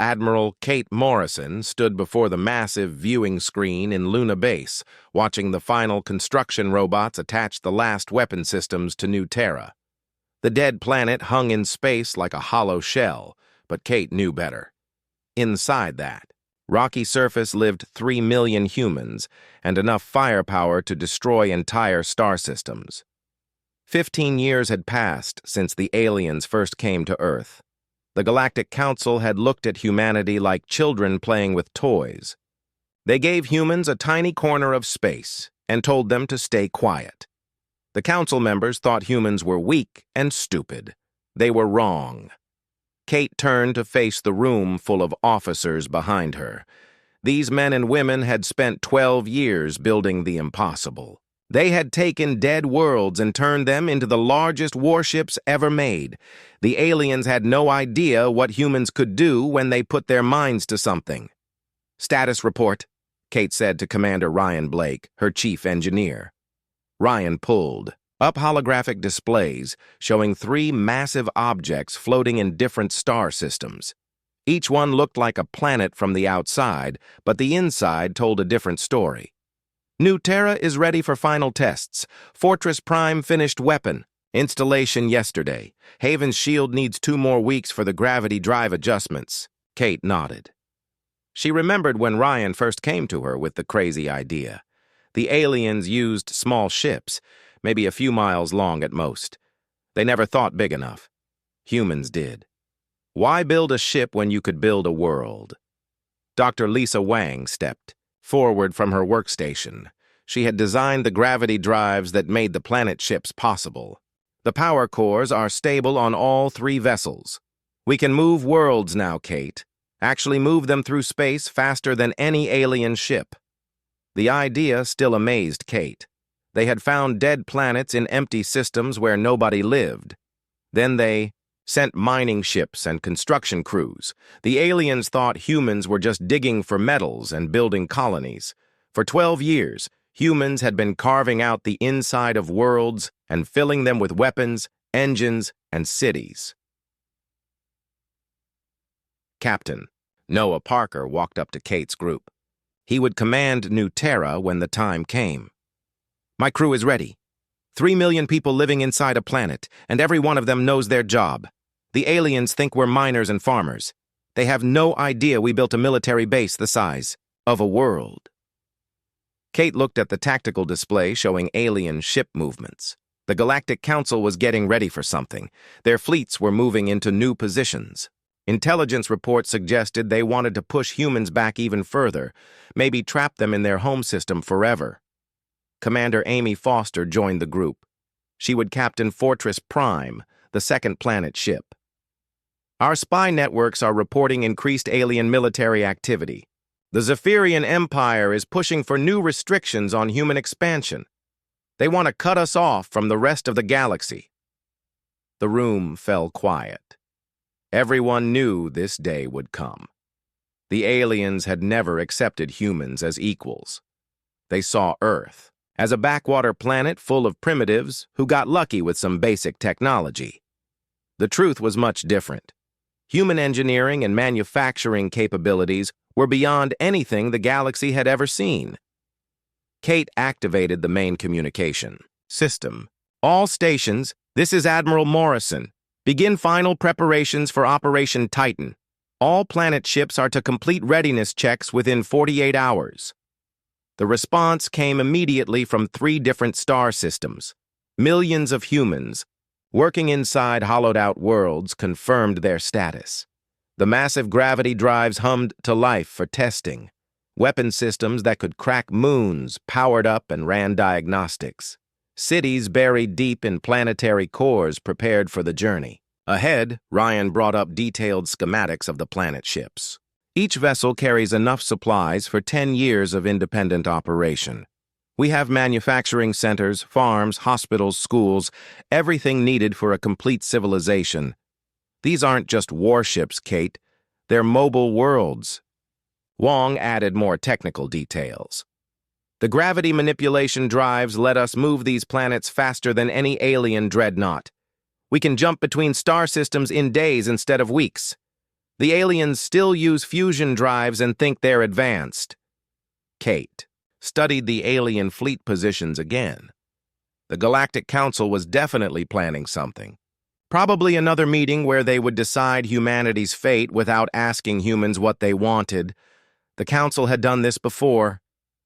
Admiral Kate Morrison stood before the massive viewing screen in Luna Base, watching the final construction robots attach the last weapon systems to New Terra. The dead planet hung in space like a hollow shell, but Kate knew better. Inside that rocky surface lived 3 million humans and enough firepower to destroy entire star systems. 15 years had passed since the aliens first came to Earth. The Galactic Council had looked at humanity like children playing with toys. They gave humans a tiny corner of space and told them to stay quiet. The council members thought humans were weak and stupid. They were wrong. Kate turned to face the room full of officers behind her. These men and women had spent 12 years building the impossible. They had taken dead worlds and turned them into the largest warships ever made. The aliens had no idea what humans could do when they put their minds to something. "Status report," Kate said to Commander Ryan Blake, her chief engineer. Ryan pulled up holographic displays showing 3 massive objects floating in different star systems. Each one looked like a planet from the outside, but the inside told a different story. New Terra is ready for final tests. Fortress Prime finished weapon. Installation yesterday. Haven's shield needs 2 more weeks for the gravity drive adjustments. Kate nodded. She remembered when Ryan first came to her with the crazy idea. The aliens used small ships, maybe a few miles long at most. They never thought big enough. Humans did. Why build a ship when you could build a world? Dr. Lisa Wang stepped forward from her workstation. She had designed the gravity drives that made the planet ships possible. The power cores are stable on all 3 vessels. We can move worlds now, Kate. Actually move them through space faster than any alien ship. The idea still amazed Kate. They had found dead planets in empty systems where nobody lived. Then they sent mining ships and construction crews. The aliens thought humans were just digging for metals and building colonies. For 12 years, humans had been carving out the inside of worlds and filling them with weapons, engines, and cities. Captain Noah Parker walked up to Kate's group. He would command New Terra when the time came. "My crew is ready. 3 million people living inside a planet, and every one of them knows their job. The aliens think we're miners and farmers. They have no idea we built a military base the size of a world." Kate looked at the tactical display showing alien ship movements. The Galactic Council was getting ready for something. Their fleets were moving into new positions. Intelligence reports suggested they wanted to push humans back even further, maybe trap them in their home system forever. Commander Amy Foster joined the group. She would captain Fortress Prime, the 2nd planet ship. "Our spy networks are reporting increased alien military activity. The Zephyrian Empire is pushing for new restrictions on human expansion. They want to cut us off from the rest of the galaxy." The room fell quiet. Everyone knew this day would come. The aliens had never accepted humans as equals. They saw Earth as a backwater planet full of primitives who got lucky with some basic technology. The truth was much different. Human engineering and manufacturing capabilities were beyond anything the galaxy had ever seen. Kate activated the main communication system. "All stations, this is Admiral Morrison. Begin final preparations for Operation Titan. All planet ships are to complete readiness checks within 48 hours. The response came immediately from 3 different star systems. Millions of humans working inside hollowed-out worlds confirmed their status. The massive gravity drives hummed to life for testing. Weapon systems that could crack moons powered up and ran diagnostics. Cities buried deep in planetary cores prepared for the journey. Ahead, Ryan brought up detailed schematics of the planet ships. Each vessel carries enough supplies for 10 years of independent operation. We have manufacturing centers, farms, hospitals, schools, everything needed for a complete civilization. These aren't just warships, Kate. They're mobile worlds. Wong added more technical details. The gravity manipulation drives let us move these planets faster than any alien dreadnought. We can jump between star systems in days instead of weeks. The aliens still use fusion drives and think they're advanced. Kate studied the alien fleet positions again. The Galactic Council was definitely planning something. Probably another meeting where they would decide humanity's fate without asking humans what they wanted. The Council had done this before.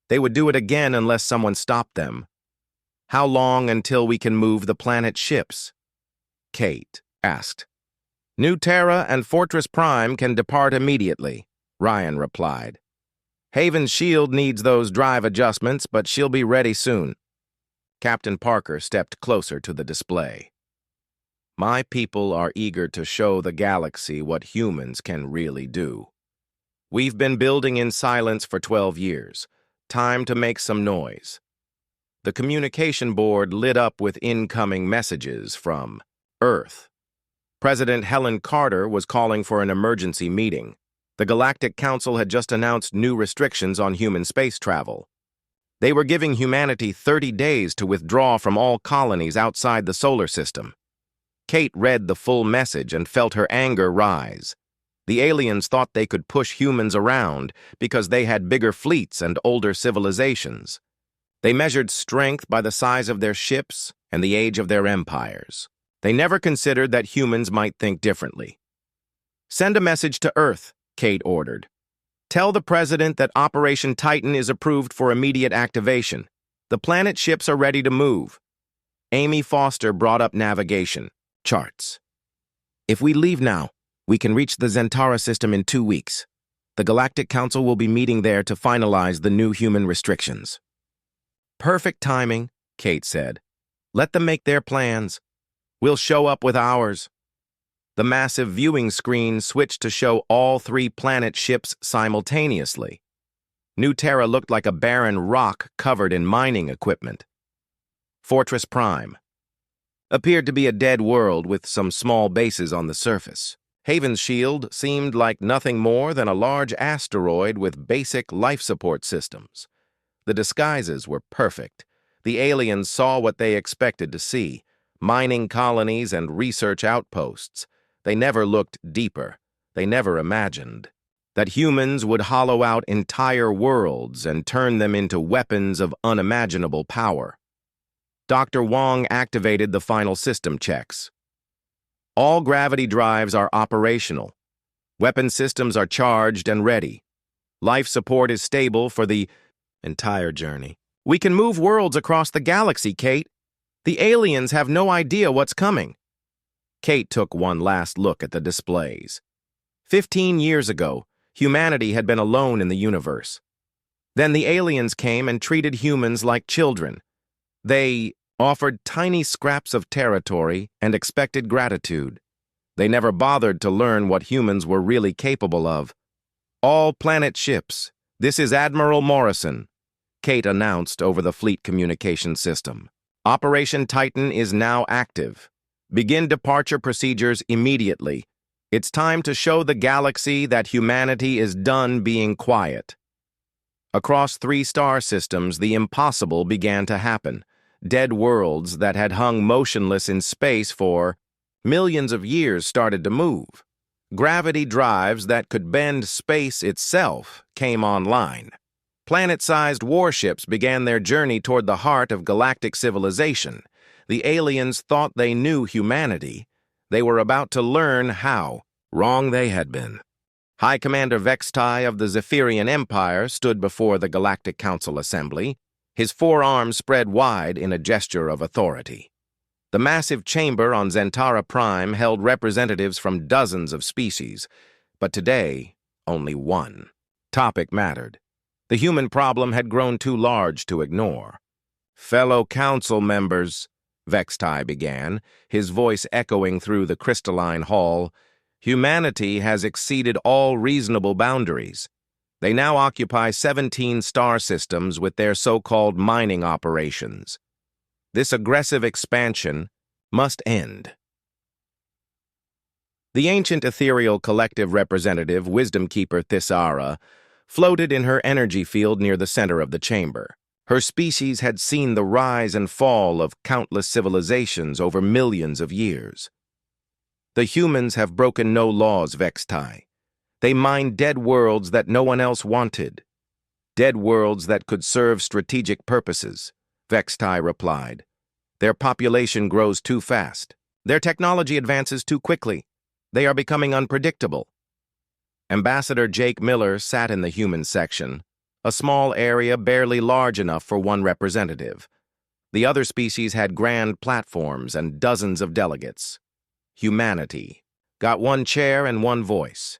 They would do it again unless someone stopped them. How long until we can move the planet's ships? Kate asked. New Terra and Fortress Prime can depart immediately, Ryan replied. Haven's shield needs those drive adjustments, but she'll be ready soon. Captain Parker stepped closer to the display. My people are eager to show the galaxy what humans can really do. We've been building in silence for 12 years. Time to make some noise. The communication board lit up with incoming messages from Earth. President Helen Carter was calling for an emergency meeting. The Galactic Council had just announced new restrictions on human space travel. They were giving humanity 30 days to withdraw from all colonies outside the solar system. Kate read the full message and felt her anger rise. The aliens thought they could push humans around because they had bigger fleets and older civilizations. They measured strength by the size of their ships and the age of their empires. They never considered that humans might think differently. Send a message to Earth, Kate ordered. Tell the president that Operation Titan is approved for immediate activation. The planet ships are ready to move. Amy Foster brought up navigation charts. If we leave now, we can reach the Zentara system in 2 weeks. The Galactic Council will be meeting there to finalize the new human restrictions. Perfect timing, Kate said. Let them make their plans. We'll show up with ours. The massive viewing screen switched to show all 3 planet ships simultaneously. New Terra looked like a barren rock covered in mining equipment. Fortress Prime appeared to be a dead world with some small bases on the surface. Haven's shield seemed like nothing more than a large asteroid with basic life support systems. The disguises were perfect. The aliens saw what they expected to see, mining colonies and research outposts. They never looked deeper. They never imagined that humans would hollow out entire worlds and turn them into weapons of unimaginable power. Dr. Wong activated the final system checks. All gravity drives are operational. Weapon systems are charged and ready. Life support is stable for the entire journey. We can move worlds across the galaxy, Kate. The aliens have no idea what's coming. Kate took one last look at the displays. 15 years ago, humanity had been alone in the universe. Then the aliens came and treated humans like children. They offered tiny scraps of territory and expected gratitude. They never bothered to learn what humans were really capable of. All planet ships. This is Admiral Morrison, Kate announced over the fleet communication system. Operation Titan is now active. Begin departure procedures immediately. It's time to show the galaxy that humanity is done being quiet. Across 3 star systems, the impossible began to happen. Dead worlds that had hung motionless in space for millions of years started to move. Gravity drives that could bend space itself came online. Planet-sized warships began their journey toward the heart of galactic civilization. The aliens thought they knew humanity. They were about to learn how wrong they had been. High Commander Vextai of the Zephyrian Empire stood before the Galactic Council Assembly, his forearms spread wide in a gesture of authority. The massive chamber on Zentara Prime held representatives from dozens of species, but today, only one. Topic mattered. The human problem had grown too large to ignore. Fellow council members, Vextai began, his voice echoing through the crystalline hall, humanity has exceeded all reasonable boundaries. They now occupy 17 star systems with their so-called mining operations. This aggressive expansion must end. The ancient ethereal collective representative, Wisdom Keeper Thisara, floated in her energy field near the center of the chamber. Her species had seen the rise and fall of countless civilizations over millions of years. The humans have broken no laws, Vextai. They mined dead worlds that no one else wanted. Dead worlds that could serve strategic purposes, Vextai replied. Their population grows too fast. Their technology advances too quickly. They are becoming unpredictable. Ambassador Jake Miller sat in the human section, a small area barely large enough for one representative. The other species had grand platforms and dozens of delegates. Humanity got one chair and one voice.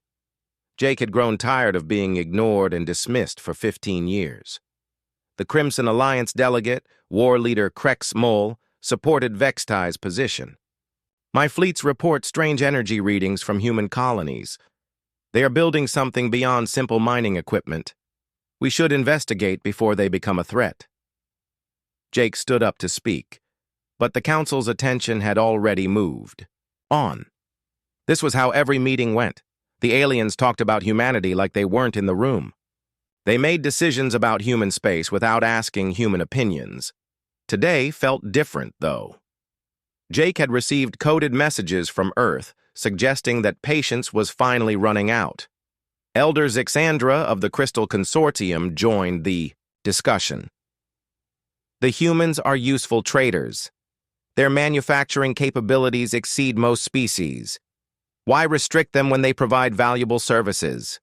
Jake had grown tired of being ignored and dismissed for 15 years. The Crimson Alliance delegate, war leader Krex Mole, supported Vextai's position. My fleets report strange energy readings from human colonies. They are building something beyond simple mining equipment. We should investigate before they become a threat. Jake stood up to speak, but the council's attention had already moved on. This was how every meeting went. The aliens talked about humanity like they weren't in the room. They made decisions about human space without asking human opinions. Today felt different, though. Jake had received coded messages from Earth suggesting that patience was finally running out. Elder Zixandra of the Crystal Consortium joined the discussion. The humans are useful traders. Their manufacturing capabilities exceed most species. Why restrict them when they provide valuable services?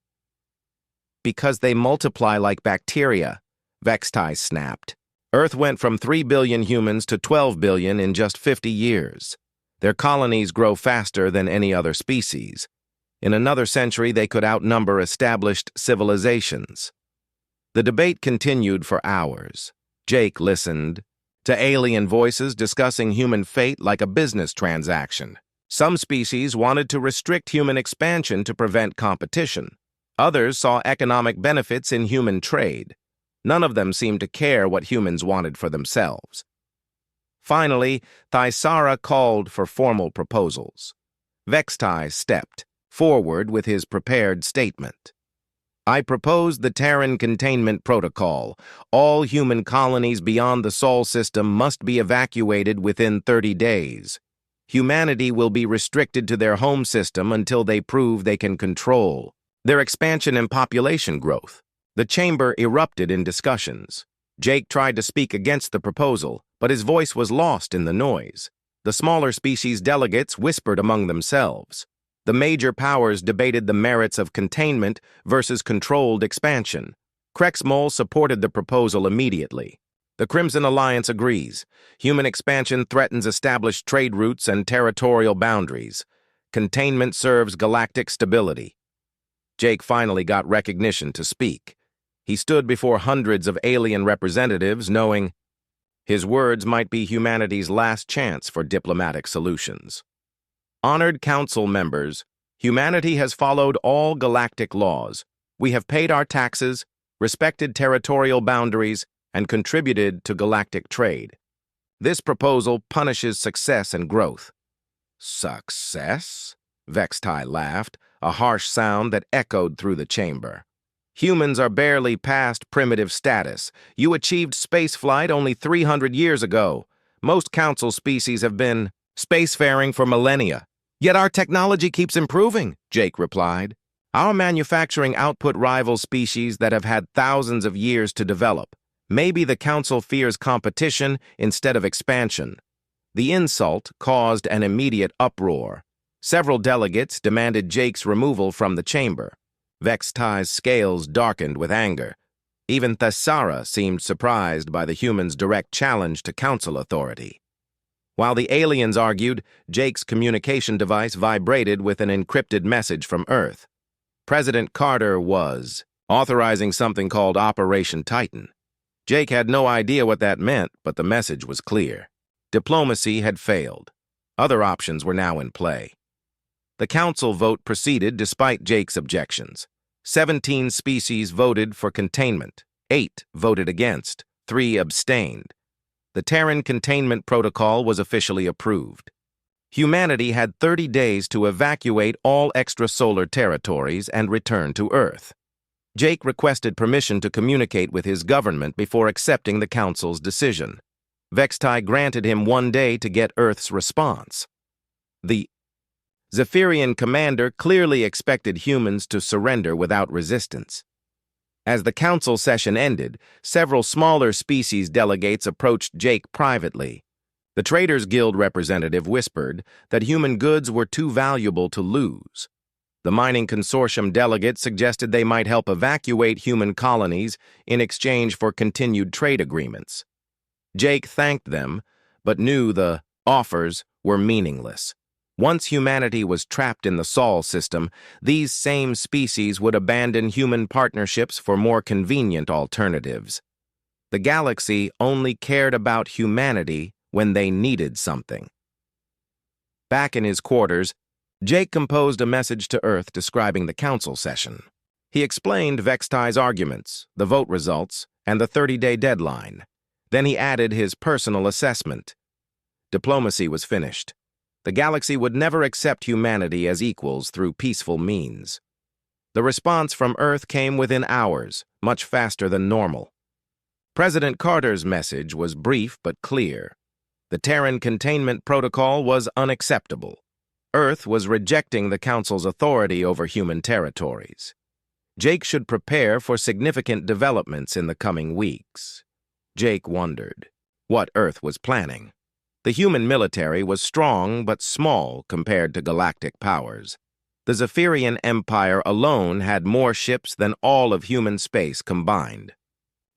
Because they multiply like bacteria, Vextai snapped. Earth went from 3 billion humans to 12 billion in just 50 years. Their colonies grow faster than any other species. In another century, they could outnumber established civilizations. The debate continued for hours. Jake listened to alien voices discussing human fate like a business transaction. Some species wanted to restrict human expansion to prevent competition. Others saw economic benefits in human trade. None of them seemed to care what humans wanted for themselves. Finally, Thaisara called for formal proposals. Vextai stepped forward with his prepared statement. I propose the Terran Containment Protocol. All human colonies beyond the Sol system must be evacuated within 30 days. Humanity will be restricted to their home system until they prove they can control their expansion and population growth. The chamber erupted in discussions. Jake tried to speak against the proposal, but his voice was lost in the noise. The smaller species delegates whispered among themselves. The major powers debated the merits of containment versus controlled expansion. Krex Mole supported the proposal immediately. The Crimson Alliance agrees. Human expansion threatens established trade routes and territorial boundaries. Containment serves galactic stability. Jake finally got recognition to speak. He stood before hundreds of alien representatives, knowing his words might be humanity's last chance for diplomatic solutions. Honored council members, humanity has followed all galactic laws. We have paid our taxes, respected territorial boundaries, and contributed to galactic trade. This proposal punishes success and growth. Success? Vextai laughed, a harsh sound that echoed through the chamber. Humans are barely past primitive status. You achieved spaceflight only 300 years ago. Most council species have been spacefaring for millennia. Yet our technology keeps improving, Jake replied. Our manufacturing output rivals species that have had thousands of years to develop. Maybe the council fears competition instead of expansion. The insult caused an immediate uproar. Several delegates demanded Jake's removal from the chamber. Vextai's scales darkened with anger. Even Thaisara seemed surprised by the humans' direct challenge to council authority. While the aliens argued, Jake's communication device vibrated with an encrypted message from Earth. President Carter was authorizing something called Operation Titan. Jake had no idea what that meant, but the message was clear. Diplomacy had failed. Other options were now in play. The council vote proceeded despite Jake's objections. 17 species voted for containment. 8 voted against. 3 abstained. The Terran Containment Protocol was officially approved. Humanity had 30 days to evacuate all extrasolar territories and return to Earth. Jake requested permission to communicate with his government before accepting the council's decision. Vextai granted him 1 day to get Earth's response. The Zephyrian commander clearly expected humans to surrender without resistance. As the council session ended, several smaller species delegates approached Jake privately. The Traders Guild representative whispered that human goods were too valuable to lose. The mining consortium delegates suggested they might help evacuate human colonies in exchange for continued trade agreements. Jake thanked them, but knew the offers were meaningless. Once humanity was trapped in the Sol system, these same species would abandon human partnerships for more convenient alternatives. The galaxy only cared about humanity when they needed something. Back in his quarters, Jake composed a message to Earth describing the council session. He explained Vextai's arguments, the vote results, and the 30-day deadline. Then he added his personal assessment. Diplomacy was finished. The galaxy would never accept humanity as equals through peaceful means. The response from Earth came within hours, much faster than normal. President Carter's message was brief but clear. The Terran containment protocol was unacceptable. Earth was rejecting the Council's authority over human territories. Jake should prepare for significant developments in the coming weeks. Jake wondered what Earth was planning. The human military was strong but small compared to galactic powers. The Zephyrian Empire alone had more ships than all of human space combined.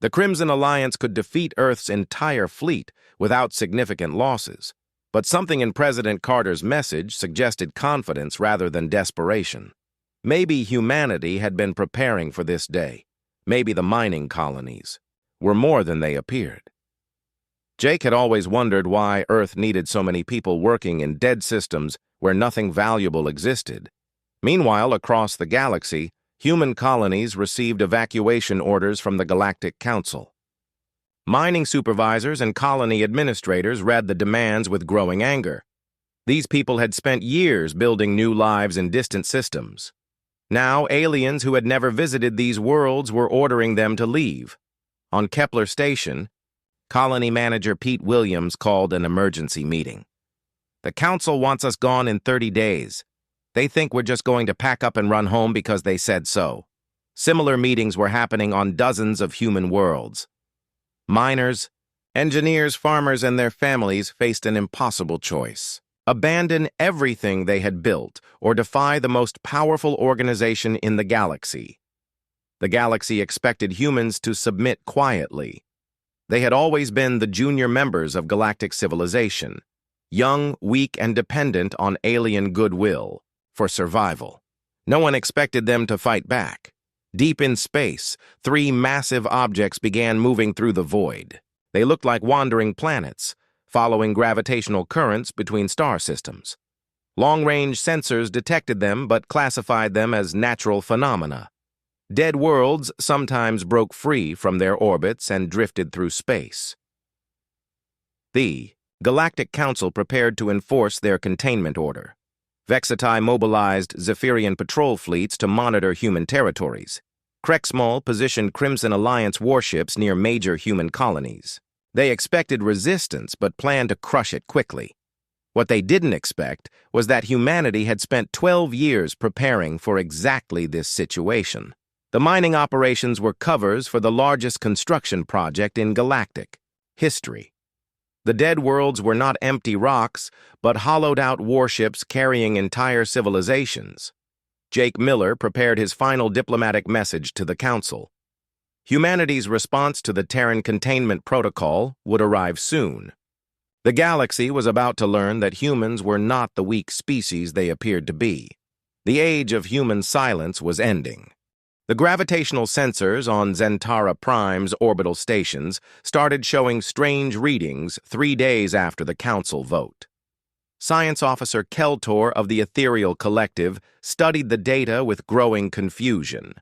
The Crimson Alliance could defeat Earth's entire fleet without significant losses, but something in President Carter's message suggested confidence rather than desperation. Maybe humanity had been preparing for this day. Maybe the mining colonies were more than they appeared. Jake had always wondered why Earth needed so many people working in dead systems where nothing valuable existed. Meanwhile, across the galaxy, human colonies received evacuation orders from the Galactic Council. Mining supervisors and colony administrators read the demands with growing anger. These people had spent years building new lives in distant systems. Now, aliens who had never visited these worlds were ordering them to leave. On Kepler Station, Colony Manager Pete Williams called an emergency meeting. "The council wants us gone in 30 days. They think we're just going to pack up and run home because they said so." Similar meetings were happening on dozens of human worlds. Miners, engineers, farmers, and their families faced an impossible choice: abandon everything they had built or defy the most powerful organization in the galaxy. The galaxy expected humans to submit quietly. They had always been the junior members of galactic civilization, young, weak, and dependent on alien goodwill for survival. No one expected them to fight back. Deep in space, 3 massive objects began moving through the void. They looked like wandering planets, following gravitational currents between star systems. Long-range sensors detected them but classified them as natural phenomena. Dead worlds sometimes broke free from their orbits and drifted through space. The Galactic Council prepared to enforce their containment order. Vextai mobilized Zephyrian patrol fleets to monitor human territories. Krexmal positioned Crimson Alliance warships near major human colonies. They expected resistance but planned to crush it quickly. What they didn't expect was that humanity had spent 12 years preparing for exactly this situation. The mining operations were covers for the largest construction project in galactic history. The dead worlds were not empty rocks, but hollowed-out warships carrying entire civilizations. Jake Miller prepared his final diplomatic message to the Council. Humanity's response to the Terran Containment Protocol would arrive soon. The galaxy was about to learn that humans were not the weak species they appeared to be. The age of human silence was ending. The gravitational sensors on Zentara Prime's orbital stations started showing strange readings 3 days after the Council vote. Science Officer Keltor of the Ethereal Collective studied the data with growing confusion.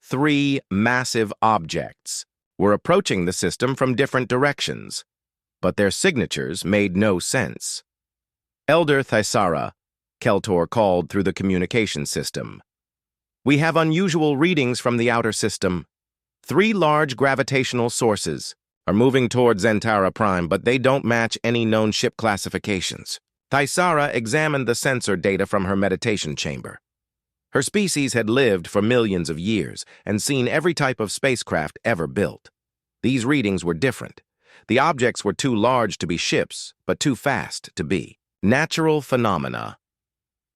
3 massive objects were approaching the system from different directions, but their signatures made no sense. Elder Thisara, Keltor called through the communication system. "We have unusual readings from the outer system. 3 large gravitational sources are moving towards Zentara Prime, but they don't match any known ship classifications. Thaisara examined the sensor data from her meditation chamber. Her species had lived for millions of years and seen every type of spacecraft ever built. These readings were different. The objects were too large to be ships, but too fast to be natural phenomena.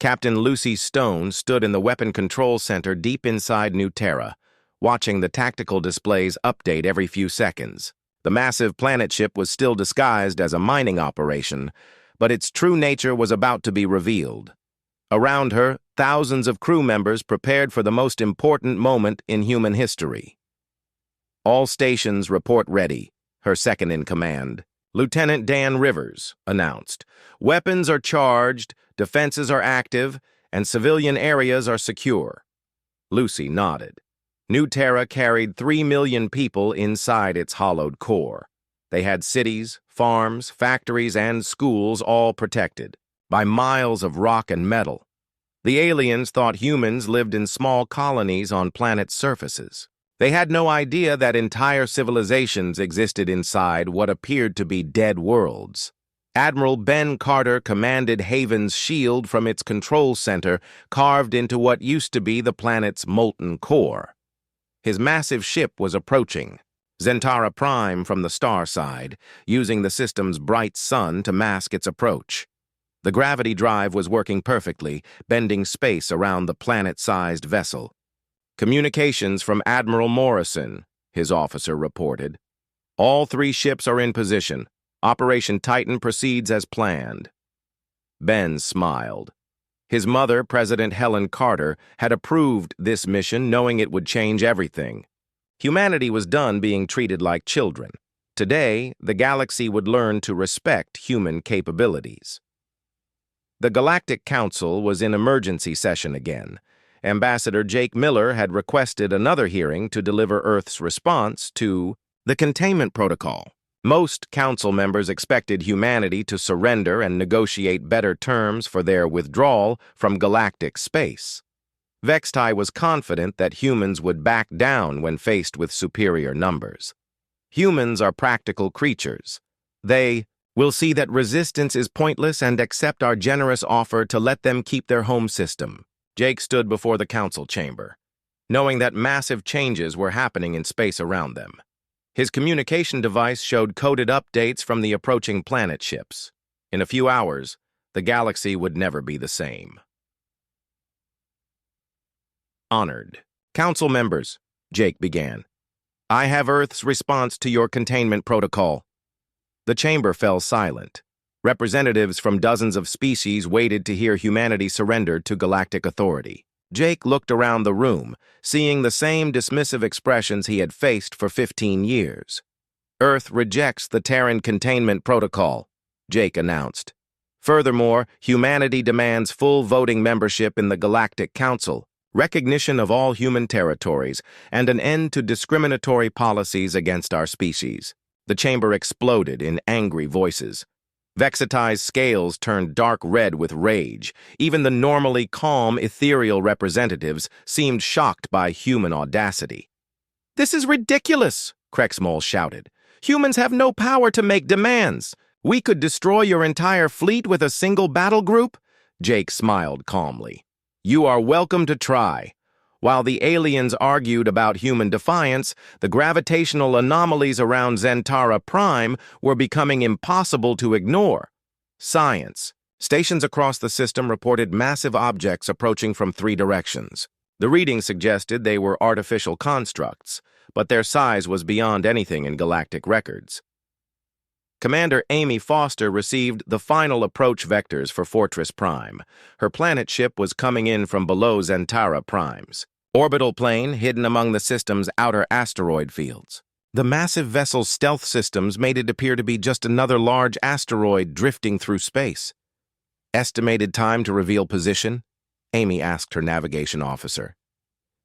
Captain Lucy Stone stood in the Weapon Control Center deep inside New Terra, watching the tactical displays update every few seconds. The massive planet ship was still disguised as a mining operation, but its true nature was about to be revealed. Around her, thousands of crew members prepared for the most important moment in human history. "All stations report ready," her second-in-command, Lieutenant Dan Rivers, announced. "Weapons are charged, defenses are active, and civilian areas are secure." Lucy nodded. New Terra carried 3 million people inside its hollowed core. They had cities, farms, factories, and schools all protected by miles of rock and metal. The aliens thought humans lived in small colonies on planets' surfaces. They had no idea that entire civilizations existed inside what appeared to be dead worlds. Admiral Ben Carter commanded Haven's shield from its control center, carved into what used to be the planet's molten core. His massive ship was approaching, Zentara Prime from the star side, using the system's bright sun to mask its approach. The gravity drive was working perfectly, bending space around the planet-sized vessel. "Communications from Admiral Morrison," his officer reported. "All 3 ships are in position. Operation Titan proceeds as planned." Ben smiled. His mother, President Helen Carter, had approved this mission, knowing it would change everything. Humanity was done being treated like children. Today, the galaxy would learn to respect human capabilities. The Galactic Council was in emergency session again. Ambassador Jake Miller had requested another hearing to deliver Earth's response to the containment protocol. Most council members expected humanity to surrender and negotiate better terms for their withdrawal from galactic space. Vextai was confident that humans would back down when faced with superior numbers. Humans are practical creatures. They will see that resistance is pointless and accept our generous offer to let them keep their home system. Jake stood before the council chamber, knowing that massive changes were happening in space around them. His communication device showed coded updates from the approaching planet ships. In a few hours, the galaxy would never be the same. "Honored Council members," Jake began. "I have Earth's response to your containment protocol." The chamber fell silent. Representatives from dozens of species waited to hear humanity surrender to galactic authority. Jake looked around the room, seeing the same dismissive expressions he had faced for 15 years. "Earth rejects the Terran containment protocol," Jake announced. "Furthermore, humanity demands full voting membership in the Galactic Council, recognition of all human territories, and an end to discriminatory policies against our species." The chamber exploded in angry voices. Vexitai's scales turned dark red with rage. Even the normally calm, ethereal representatives seemed shocked by human audacity. "This is ridiculous," Krexmol shouted. "Humans have no power to make demands. We could destroy your entire fleet with a single battle group." Jake smiled calmly. "You are welcome to try." While the aliens argued about human defiance, the gravitational anomalies around Zentara Prime were becoming impossible to ignore. Science. Stations across the system reported massive objects approaching from 3 directions. The reading suggested they were artificial constructs, but their size was beyond anything in galactic records. Commander Amy Foster received the final approach vectors for Fortress Prime. Her planet ship was coming in from below Zentara Prime's orbital plane hidden among the system's outer asteroid fields. The massive vessel's stealth systems made it appear to be just another large asteroid drifting through space. "Estimated time to reveal position?" Amy asked her navigation officer.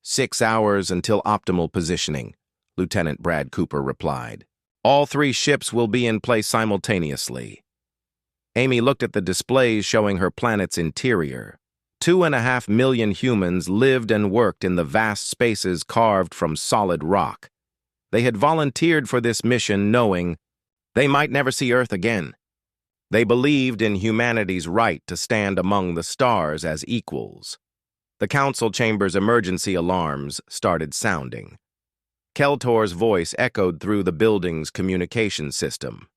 6 hours until optimal positioning," Lieutenant Brad Cooper replied. "All 3 ships will be in place simultaneously." Amy looked at the displays showing her planet's interior. 2.5 million humans lived and worked in the vast spaces carved from solid rock. They had volunteered for this mission knowing they might never see Earth again. They believed in humanity's right to stand among the stars as equals. The council chamber's emergency alarms started sounding. Keltor's voice echoed through the building's communication system.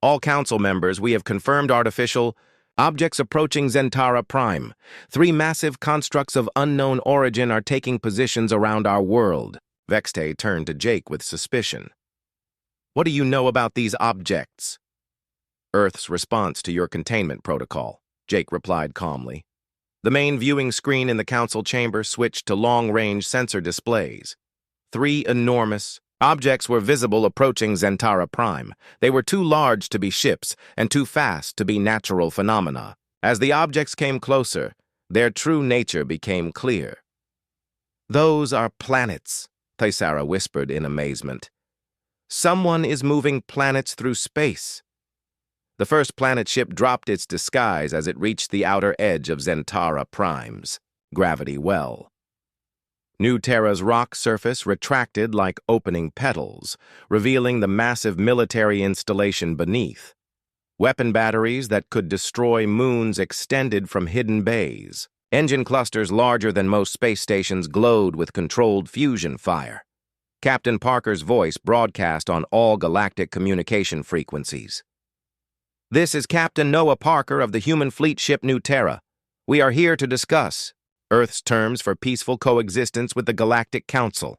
All council members, we have confirmed artificial objects approaching Zentara Prime. 3 massive constructs of unknown origin are taking positions around our world. Vexte turned to Jake with suspicion. What do you know about these objects? Earth's response to your containment protocol, Jake replied calmly. The main viewing screen in the council chamber switched to long-range sensor displays. 3 enormous objects were visible approaching Zentara Prime. They were too large to be ships and too fast to be natural phenomena. As the objects came closer, their true nature became clear. Those are planets, Thaisara whispered in amazement. Someone is moving planets through space. The first planet ship dropped its disguise as it reached the outer edge of Zentara Prime's gravity well. New Terra's rock surface retracted like opening petals, revealing the massive military installation beneath. Weapon batteries that could destroy moons extended from hidden bays. Engine clusters larger than most space stations glowed with controlled fusion fire. Captain Parker's voice broadcast on all galactic communication frequencies. This is Captain Noah Parker of the human fleet ship New Terra. We are here to discuss Earth's terms for peaceful coexistence with the Galactic Council.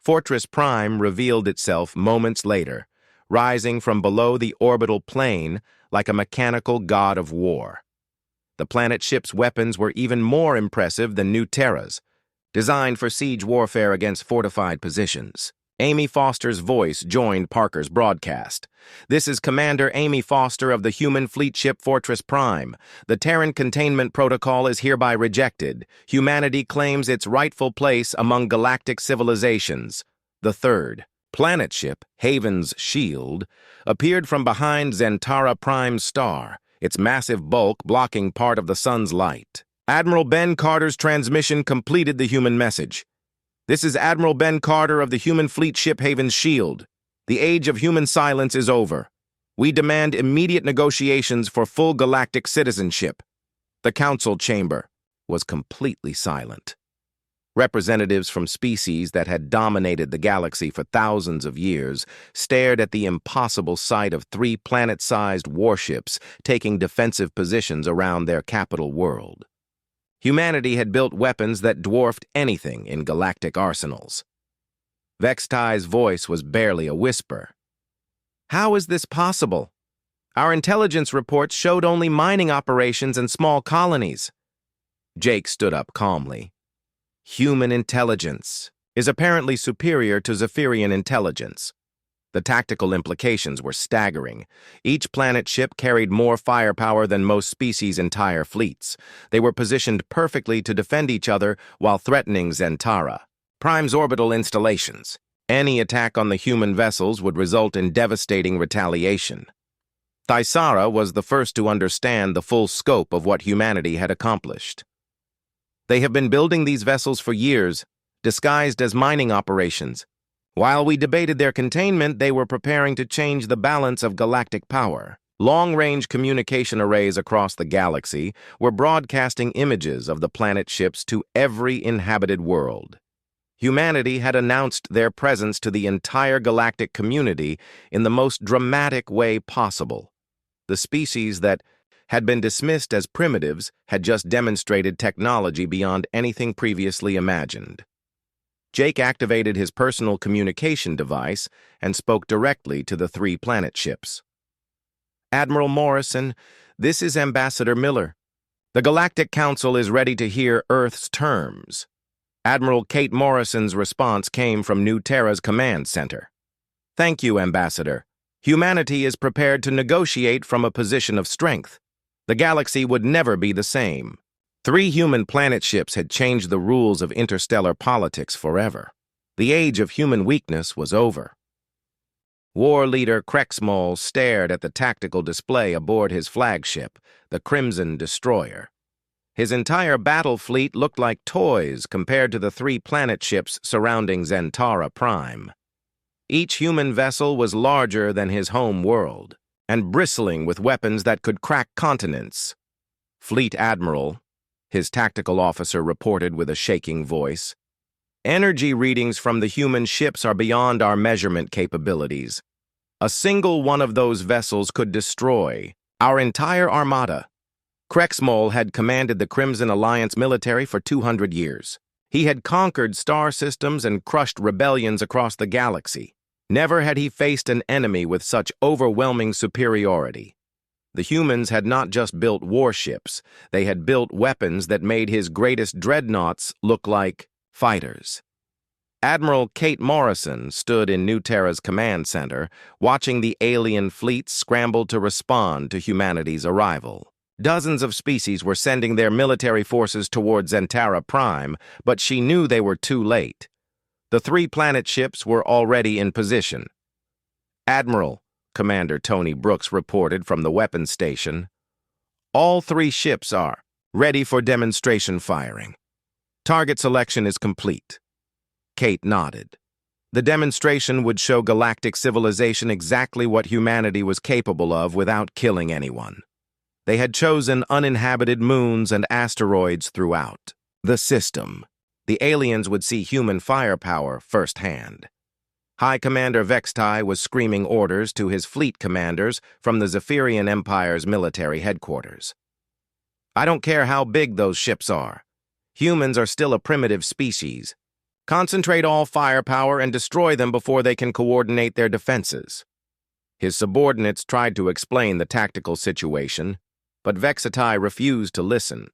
Fortress Prime revealed itself moments later, rising from below the orbital plane like a mechanical god of war. The planet ship's weapons were even more impressive than New Terra's, designed for siege warfare against fortified positions. Amy Foster's voice joined Parker's broadcast. This is Commander Amy Foster of the human fleet ship Fortress Prime. The Terran containment protocol is hereby rejected. Humanity claims its rightful place among galactic civilizations. The third planet ship, Haven's Shield, appeared from behind Zentara Prime's star, its massive bulk blocking part of the sun's light. Admiral Ben Carter's transmission completed the human message. This is Admiral Ben Carter of the human fleet ship Haven's Shield. The age of human silence is over. We demand immediate negotiations for full galactic citizenship. The council chamber was completely silent. Representatives from species that had dominated the galaxy for thousands of years stared at the impossible sight of 3 planet-sized warships taking defensive positions around their capital world. Humanity had built weapons that dwarfed anything in galactic arsenals. Vextai's voice was barely a whisper. How is this possible? Our intelligence reports showed only mining operations and small colonies. Jake stood up calmly. Human intelligence is apparently superior to Zephyrian intelligence. The tactical implications were staggering. Each planet ship carried more firepower than most species' entire fleets. They were positioned perfectly to defend each other while threatening Zentara Prime's orbital installations. Any attack on the human vessels would result in devastating retaliation. Thaisara was the first to understand the full scope of what humanity had accomplished. They have been building these vessels for years, disguised as mining operations. While we debated their containment, they were preparing to change the balance of galactic power. Long-range communication arrays across the galaxy were broadcasting images of the planet ships to every inhabited world. Humanity had announced their presence to the entire galactic community in the most dramatic way possible. The species that had been dismissed as primitives had just demonstrated technology beyond anything previously imagined. Jake activated his personal communication device and spoke directly to the 3 planet ships. Admiral Morrison, this is Ambassador Miller. The Galactic Council is ready to hear Earth's terms. Admiral Kate Morrison's response came from New Terra's command center. Thank you, Ambassador. Humanity is prepared to negotiate from a position of strength. The galaxy would never be the same. 3 human planet ships had changed the rules of interstellar politics forever. The age of human weakness was over. War leader Krexmol stared at the tactical display aboard his flagship, the Crimson Destroyer. His entire battle fleet looked like toys compared to the 3 planet ships surrounding Zentara Prime. Each human vessel was larger than his home world. and bristling with weapons that could crack continents. Fleet Admiral, his tactical officer reported with a shaking voice, "Energy readings from the human ships are beyond our measurement capabilities. A single one of those vessels could destroy our entire armada." Krexmol had commanded the Crimson Alliance military for 200 years. He had conquered star systems and crushed rebellions across the galaxy. Never had he faced an enemy with such overwhelming superiority. The humans had not just built warships, they had built weapons that made his greatest dreadnoughts look like fighters. Admiral Kate Morrison stood in New Terra's command center, watching the alien fleets scramble to respond to humanity's arrival. Dozens of species were sending their military forces toward Zentara Prime, but she knew they were too late. The 3 planet ships were already in position. "Admiral," Commander Tony Brooks reported from the weapons station, "all 3 ships are ready for demonstration firing. Target selection is complete." Kate nodded. The demonstration would show galactic civilization exactly what humanity was capable of without killing anyone. They had chosen uninhabited moons and asteroids throughout the system. The aliens would see human firepower firsthand. High Commander Vextai was screaming orders to his fleet commanders from the Zephyrian Empire's military headquarters. "I don't care how big those ships are. Humans are still a primitive species. Concentrate all firepower and destroy them before they can coordinate their defenses." His subordinates tried to explain the tactical situation, but Vextai refused to listen.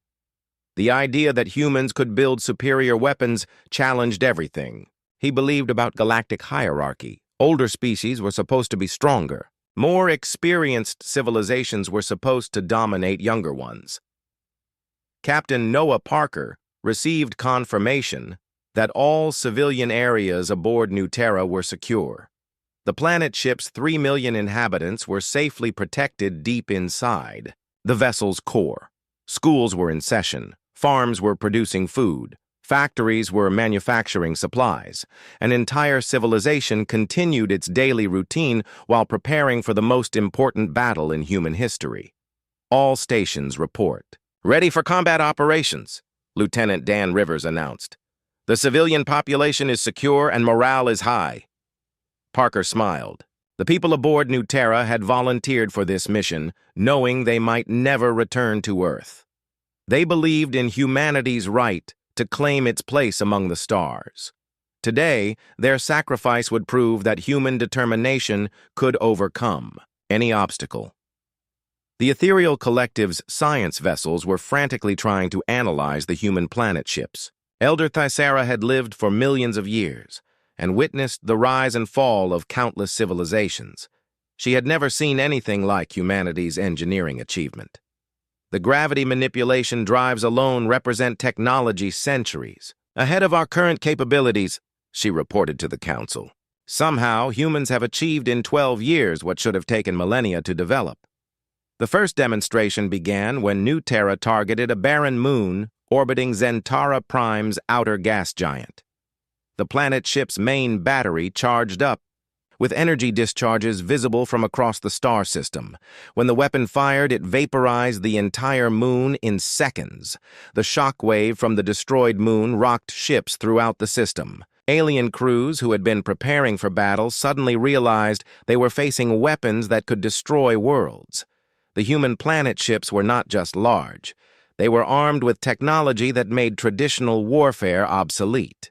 The idea that humans could build superior weapons challenged everything he believed about galactic hierarchy. Older species were supposed to be stronger. More experienced civilizations were supposed to dominate younger ones. Captain Noah Parker received confirmation that all civilian areas aboard New Terra were secure. The planet ship's 3 million inhabitants were safely protected deep inside the vessel's core. Schools were in session, farms were producing food, factories were manufacturing supplies. An entire civilization continued its daily routine while preparing for the most important battle in human history. All stations report. "Ready for combat operations," Lieutenant Dan Rivers announced. "The civilian population is secure and morale is high." Parker smiled. The people aboard New Terra had volunteered for this mission, knowing they might never return to Earth. They believed in humanity's right to claim its place among the stars. Today, their sacrifice would prove that human determination could overcome any obstacle. The Ethereal Collective's science vessels were frantically trying to analyze the human planet ships. Elder Thyssera had lived for millions of years and witnessed the rise and fall of countless civilizations. She had never seen anything like humanity's engineering achievement. "The gravity manipulation drives alone represent technology centuries ahead of our current capabilities," she reported to the Council. "Somehow, humans have achieved in 12 years what should have taken millennia to develop." The first demonstration began when New Terra targeted a barren moon orbiting Zentara Prime's outer gas giant. The planet ship's main battery charged up, with energy discharges visible from across the star system. When the weapon fired, it vaporized the entire moon in seconds. The shock wave from the destroyed moon rocked ships throughout the system. Alien crews who had been preparing for battle suddenly realized they were facing weapons that could destroy worlds. The human planet ships were not just large. They were armed with technology that made traditional warfare obsolete.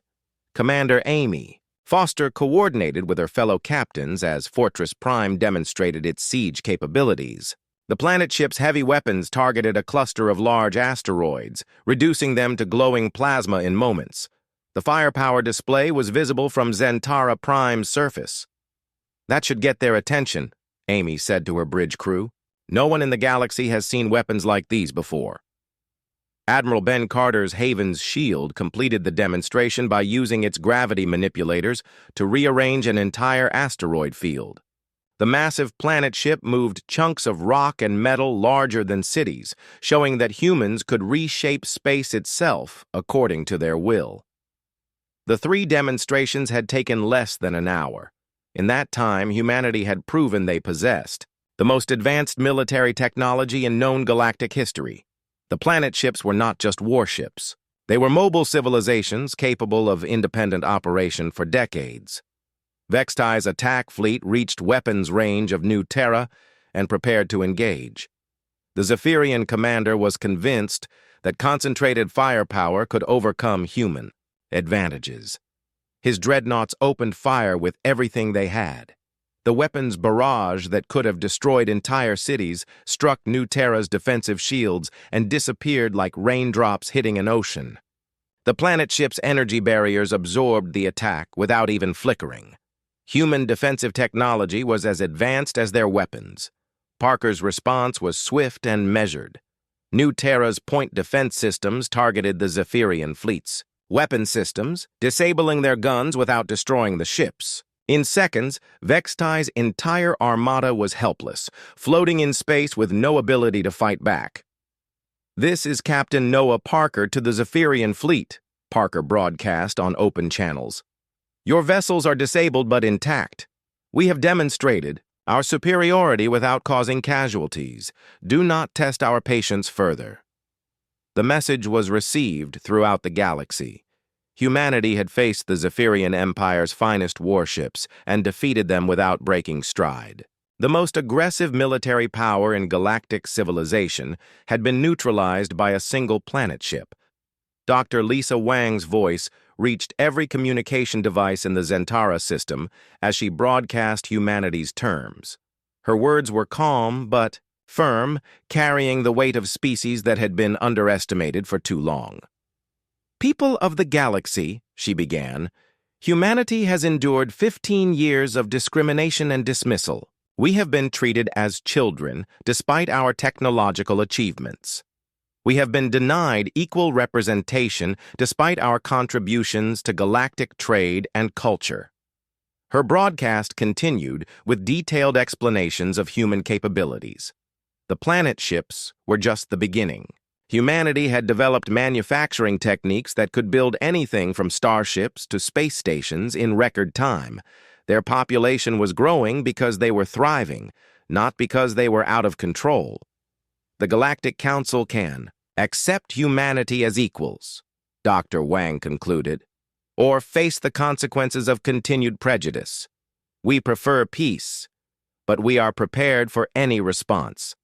Commander Amy Foster coordinated with her fellow captains as Fortress Prime demonstrated its siege capabilities. The planet ship's heavy weapons targeted a cluster of large asteroids, reducing them to glowing plasma in moments. The firepower display was visible from Zentara Prime's surface. "That should get their attention," Amy said to her bridge crew. "No one in the galaxy has seen weapons like these before." Admiral Ben Carter's Haven's shield completed the demonstration by using its gravity manipulators to rearrange an entire asteroid field. The massive planet ship moved chunks of rock and metal larger than cities, showing that humans could reshape space itself according to their will. The 3 demonstrations had taken less than an hour. In that time, humanity had proven they possessed the most advanced military technology in known galactic history. The planet ships were not just warships. They were mobile civilizations capable of independent operation for decades. Vexti's attack fleet reached weapons range of New Terra and prepared to engage. The Zephyrian commander was convinced that concentrated firepower could overcome human advantages. His dreadnoughts opened fire with everything they had. The weapons barrage that could have destroyed entire cities struck New Terra's defensive shields and disappeared like raindrops hitting an ocean. The planet ship's energy barriers absorbed the attack without even flickering. Human defensive technology was as advanced as their weapons. Parker's response was swift and measured. New Terra's point defense systems targeted the Zephyrian fleet's weapon systems, disabling their guns without destroying the ships. In seconds, Vexti's entire armada was helpless, floating in space with no ability to fight back. "This is Captain Noah Parker to the Zephyrian fleet," Parker broadcast on open channels. "Your vessels are disabled but intact. We have demonstrated our superiority without causing casualties. Do not test our patience further." The message was received throughout the galaxy. Humanity had faced the Zephyrian Empire's finest warships and defeated them without breaking stride. The most aggressive military power in galactic civilization had been neutralized by a single planet ship. Dr. Lisa Wang's voice reached every communication device in the Zentara system as she broadcast humanity's terms. Her words were calm but firm, carrying the weight of species that had been underestimated for too long. "People of the galaxy," she began, "humanity has endured 15 years of discrimination and dismissal. We have been treated as children despite our technological achievements. We have been denied equal representation despite our contributions to galactic trade and culture." Her broadcast continued with detailed explanations of human capabilities. The planet ships were just the beginning. Humanity had developed manufacturing techniques that could build anything from starships to space stations in record time. Their population was growing because they were thriving, not because they were out of control. The Galactic Council can accept humanity as equals, Dr. Wang concluded, or face the consequences of continued prejudice. We prefer peace, but we are prepared for any response.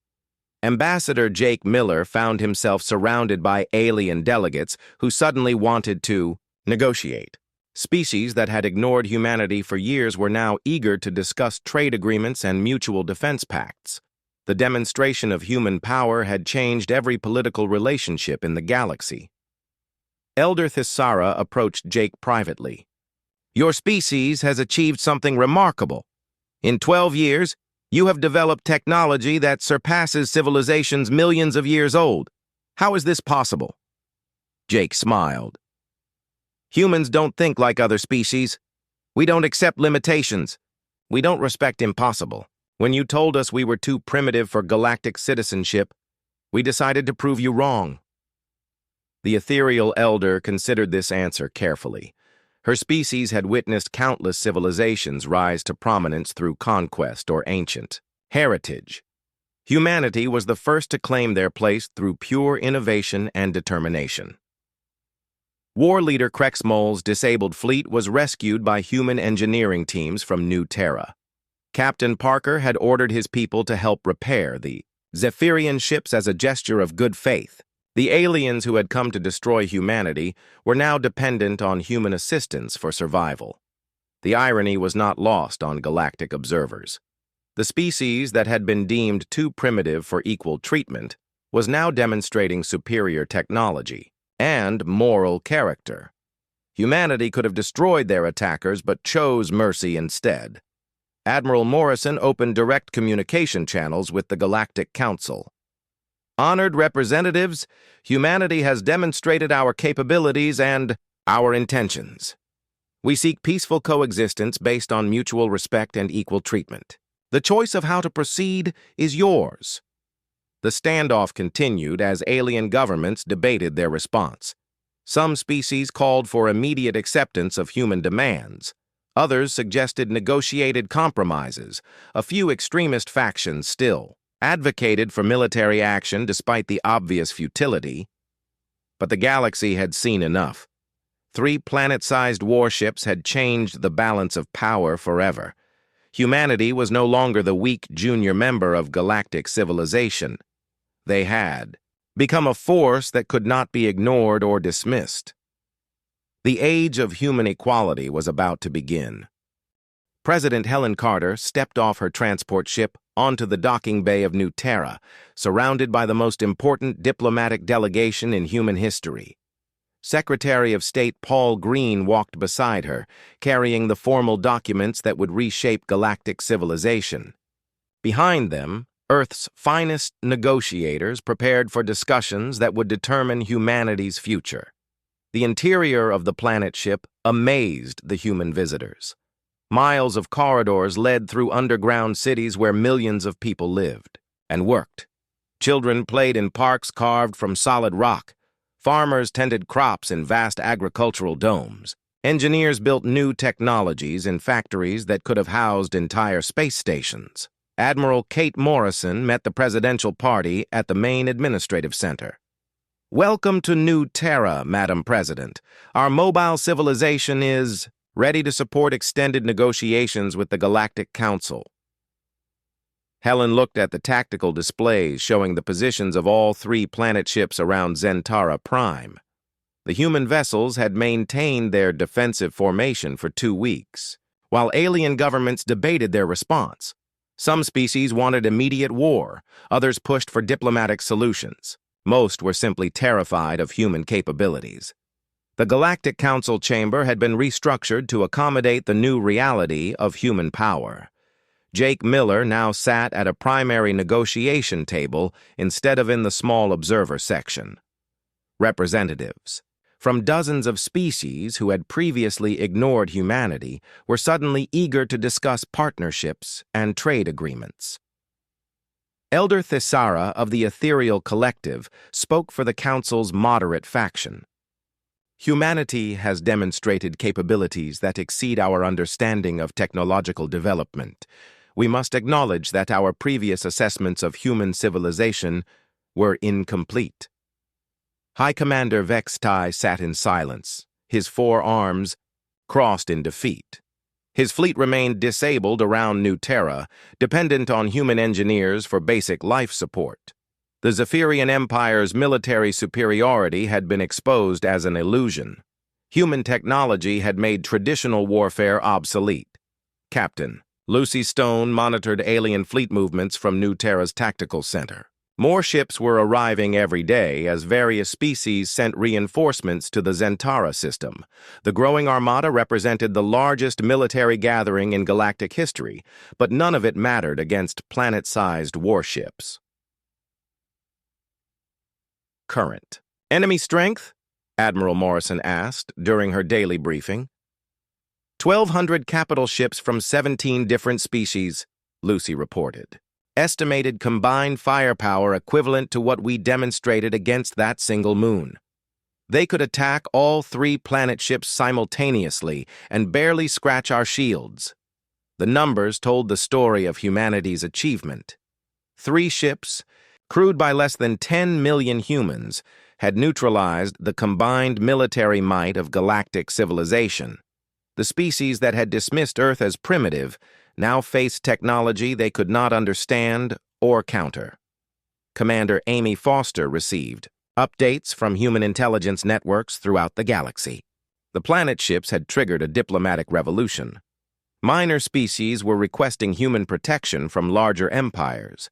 Ambassador Jake Miller found himself surrounded by alien delegates who suddenly wanted to negotiate. Species that had ignored humanity for years were now eager to discuss trade agreements and mutual defense pacts. The demonstration of human power had changed every political relationship in the galaxy. Elder Thisara approached Jake privately. "Your species has achieved something remarkable. In 12 years, you have developed technology that surpasses civilizations millions of years old. How is this possible?" Jake smiled. "Humans don't think like other species. We don't accept limitations. We don't respect impossible. When you told us we were too primitive for galactic citizenship, we decided to prove you wrong." The ethereal elder considered this answer carefully. Her species had witnessed countless civilizations rise to prominence through conquest or ancient heritage. Humanity was the first to claim their place through pure innovation and determination. War leader Krexmol's disabled fleet was rescued by human engineering teams from New Terra. Captain Parker had ordered his people to help repair the Zephyrian ships as a gesture of good faith. The aliens who had come to destroy humanity were now dependent on human assistance for survival. The irony was not lost on galactic observers. The species that had been deemed too primitive for equal treatment was now demonstrating superior technology and moral character. Humanity could have destroyed their attackers but chose mercy instead. Admiral Morrison opened direct communication channels with the Galactic Council. "Honored representatives, humanity has demonstrated our capabilities and our intentions. We seek peaceful coexistence based on mutual respect and equal treatment. The choice of how to proceed is yours." The standoff continued as alien governments debated their response. Some species called for immediate acceptance of human demands. Others suggested negotiated compromises. A few extremist factions still advocated for military action despite the obvious futility. But the galaxy had seen enough. 3 planet-sized warships had changed the balance of power forever. Humanity was no longer the weak junior member of galactic civilization. They had become a force that could not be ignored or dismissed. The age of human equality was about to begin. President Helen Carter stepped off her transport ship onto the docking bay of New Terra, surrounded by the most important diplomatic delegation in human history. Secretary of State Paul Green walked beside her, carrying the formal documents that would reshape galactic civilization. Behind them, Earth's finest negotiators prepared for discussions that would determine humanity's future. The interior of the planet ship amazed the human visitors. Miles of corridors led through underground cities where millions of people lived and worked. Children played in parks carved from solid rock. Farmers tended crops in vast agricultural domes. Engineers built new technologies in factories that could have housed entire space stations. Admiral Kate Morrison met the presidential party at the main administrative center. "Welcome to New Terra, Madam President. Our mobile civilization is ready to support extended negotiations with the Galactic Council." Helen looked at the tactical displays showing the positions of all 3 planet ships around Zentara Prime. The human vessels had maintained their defensive formation for 2 weeks, while alien governments debated their response. Some species wanted immediate war, others pushed for diplomatic solutions. Most were simply terrified of human capabilities. The Galactic Council chamber had been restructured to accommodate the new reality of human power. Jake Miller now sat at a primary negotiation table instead of in the small observer section. Representatives from dozens of species who had previously ignored humanity were suddenly eager to discuss partnerships and trade agreements. Elder Thisara of the Ethereal Collective spoke for the Council's moderate faction. "Humanity has demonstrated capabilities that exceed our understanding of technological development. We must acknowledge that our previous assessments of human civilization were incomplete." High Commander Vextai sat in silence, his 4 arms crossed in defeat. His fleet remained disabled around New Terra, dependent on human engineers for basic life support. The Zephyrian Empire's military superiority had been exposed as an illusion. Human technology had made traditional warfare obsolete. Captain Lucy Stone monitored alien fleet movements from New Terra's tactical center. More ships were arriving every day as various species sent reinforcements to the Zentara system. The growing armada represented the largest military gathering in galactic history, but none of it mattered against planet-sized warships. Current enemy strength? Admiral Morrison asked during her daily briefing. 1,200 capital ships from 17 different species, Lucy reported. Estimated combined firepower equivalent to what we demonstrated against that single moon. They could attack all 3 planet ships simultaneously and barely scratch our shields. The numbers told the story of humanity's achievement. 3 ships, crewed by less than 10 million humans, had neutralized the combined military might of galactic civilization. The species that had dismissed Earth as primitive now faced technology they could not understand or counter. Commander Amy Foster received updates from human intelligence networks throughout the galaxy. The planet ships had triggered a diplomatic revolution. Minor species were requesting human protection from larger empires.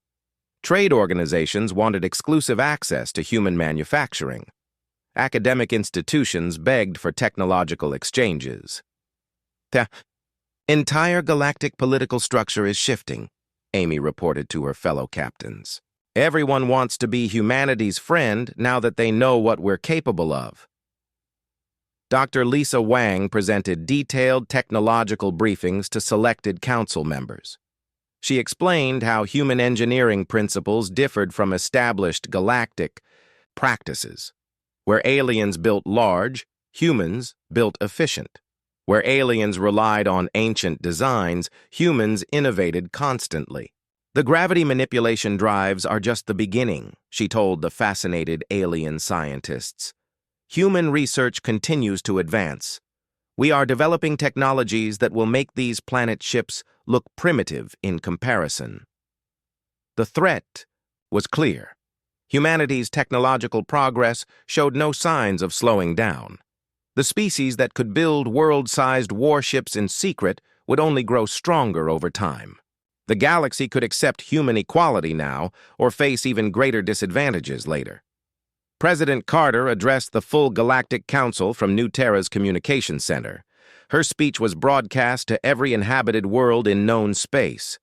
Trade organizations wanted exclusive access to human manufacturing. Academic institutions begged for technological exchanges. The entire galactic political structure is shifting, Amy reported to her fellow captains. Everyone wants to be humanity's friend now that they know what we're capable of. Dr. Lisa Wang presented detailed technological briefings to selected council members. She explained how human engineering principles differed from established galactic practices. Where aliens built large, humans built efficient. Where aliens relied on ancient designs, humans innovated constantly. The gravity manipulation drives are just the beginning, she told the fascinated alien scientists. Human research continues to advance. We are developing technologies that will make these planet ships look primitive in comparison. The threat was clear. Humanity's technological progress showed no signs of slowing down. The species that could build world-sized warships in secret would only grow stronger over time. The galaxy could accept human equality now or face even greater disadvantages later. President Carter addressed the full Galactic Council from New Terra's communication center. Her speech was broadcast to every inhabited world in known space.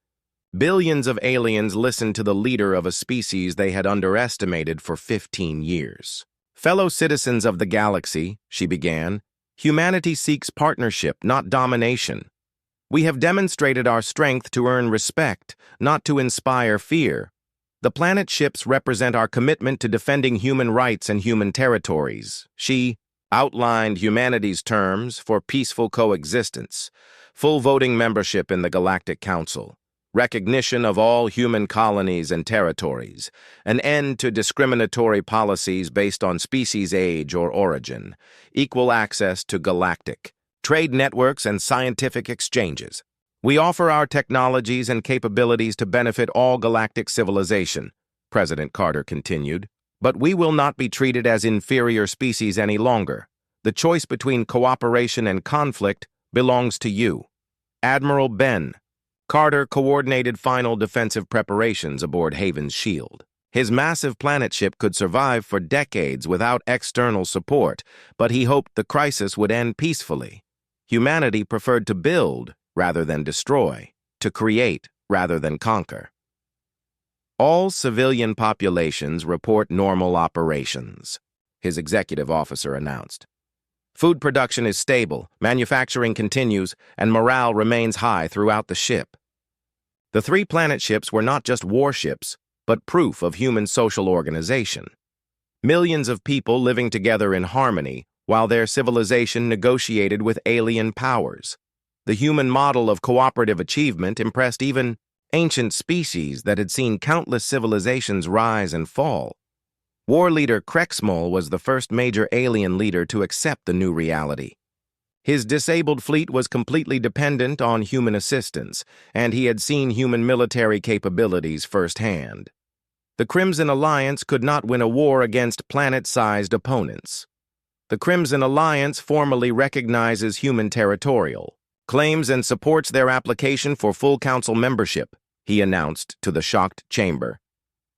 Billions of aliens listened to the leader of a species they had underestimated for 15 years. Fellow citizens of the galaxy, she began, humanity seeks partnership, not domination. We have demonstrated our strength to earn respect, not to inspire fear. The planet ships represent our commitment to defending human rights and human territories. She outlined humanity's terms for peaceful coexistence, full voting membership in the Galactic Council, recognition of all human colonies and territories, an end to discriminatory policies based on species age or origin, equal access to galactic trade networks and scientific exchanges. We offer our technologies and capabilities to benefit all galactic civilization, President Carter continued, but we will not be treated as inferior species any longer. The choice between cooperation and conflict belongs to you. Admiral Ben. Carter coordinated final defensive preparations aboard Haven's Shield. His massive planet ship could survive for decades without external support, but he hoped the crisis would end peacefully. Humanity preferred to build rather than destroy, to create rather than conquer. All civilian populations report normal operations, his executive officer announced. Food production is stable, manufacturing continues, and morale remains high throughout the ship. The 3 planet ships were not just warships, but proof of human social organization. Millions of people living together in harmony while their civilization negotiated with alien powers. The human model of cooperative achievement impressed even ancient species that had seen countless civilizations rise and fall. War leader Krexmol was the first major alien leader to accept the new reality. His disabled fleet was completely dependent on human assistance, and he had seen human military capabilities firsthand. The Crimson Alliance could not win a war against planet-sized opponents. The Crimson Alliance formally recognizes human territorial, claims and supports their application for full council membership, he announced to the shocked chamber.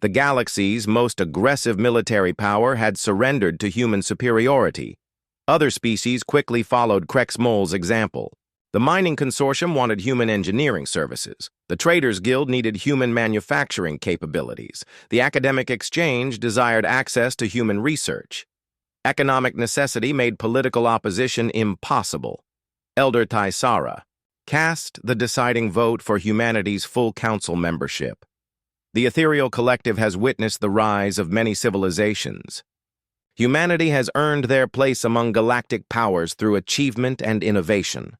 The galaxy's most aggressive military power had surrendered to human superiority. Other species quickly followed Krexmol's example. The mining consortium wanted human engineering services. The Traders Guild needed human manufacturing capabilities. The academic exchange desired access to human research. Economic necessity made political opposition impossible. Elder Tysara cast the deciding vote for humanity's full council membership. The ethereal collective has witnessed the rise of many civilizations. Humanity has earned their place among galactic powers through achievement and innovation.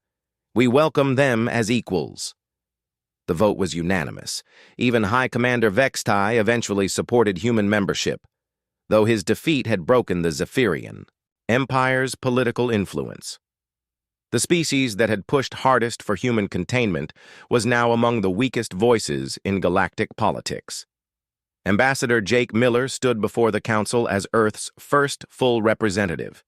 We welcome them as equals. The vote was unanimous. Even High Commander Vextai eventually supported human membership, though his defeat had broken the Zephyrian Empire's political influence. The species that had pushed hardest for human containment was now among the weakest voices in galactic politics. Ambassador Jake Miller stood before the council as Earth's first full representative.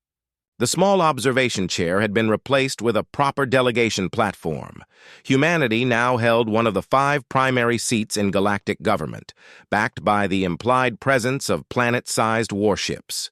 The small observation chair had been replaced with a proper delegation platform. Humanity now held one of the 5 primary seats in galactic government, backed by the implied presence of planet-sized warships.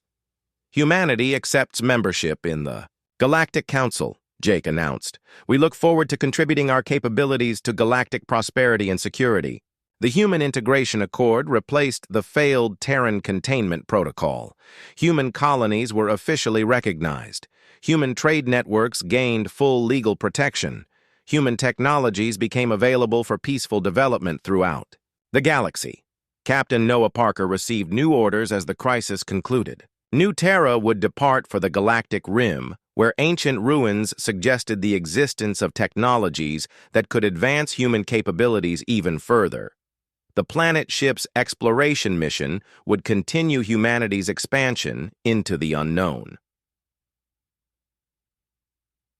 Humanity accepts membership in the Galactic Council, Jake announced. We look forward to contributing our capabilities to galactic prosperity and security. The Human Integration Accord replaced the failed Terran Containment Protocol. Human colonies were officially recognized. Human trade networks gained full legal protection. Human technologies became available for peaceful development throughout the galaxy. Captain Noah Parker received new orders as the crisis concluded. New Terra would depart for the Galactic Rim, where ancient ruins suggested the existence of technologies that could advance human capabilities even further. The planet ship's exploration mission would continue humanity's expansion into the unknown.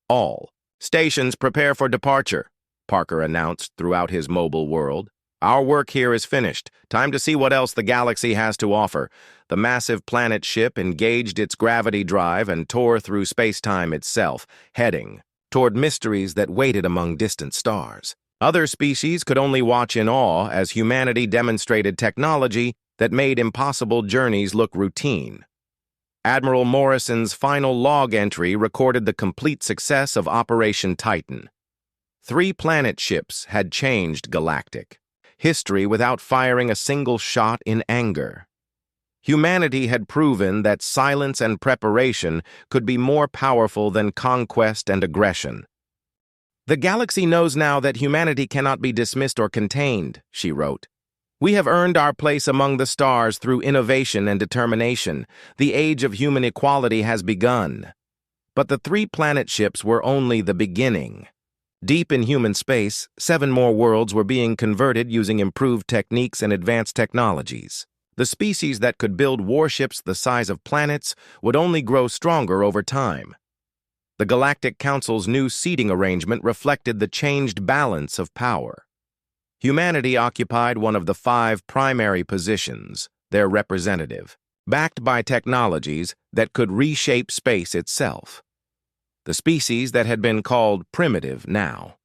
All stations prepare for departure, Parker announced throughout his mobile world. Our work here is finished. Time to see what else the galaxy has to offer. The massive planet ship engaged its gravity drive and tore through space-time itself, heading toward mysteries that waited among distant stars. Other species could only watch in awe as humanity demonstrated technology that made impossible journeys look routine. Admiral Morrison's final log entry recorded the complete success of Operation Titan. 3 planet ships had changed Galactic history without firing a single shot in anger. Humanity had proven that silence and preparation could be more powerful than conquest and aggression. The galaxy knows now that humanity cannot be dismissed or contained, she wrote. We have earned our place among the stars through innovation and determination. The age of human equality has begun. But the 3 planet ships were only the beginning. Deep in human space, 7 more worlds were being converted using improved techniques and advanced technologies. The species that could build warships the size of planets would only grow stronger over time. The Galactic Council's new seating arrangement reflected the changed balance of power. Humanity occupied one of the 5 primary positions, their representative, backed by technologies that could reshape space itself. The species that had been called primitive now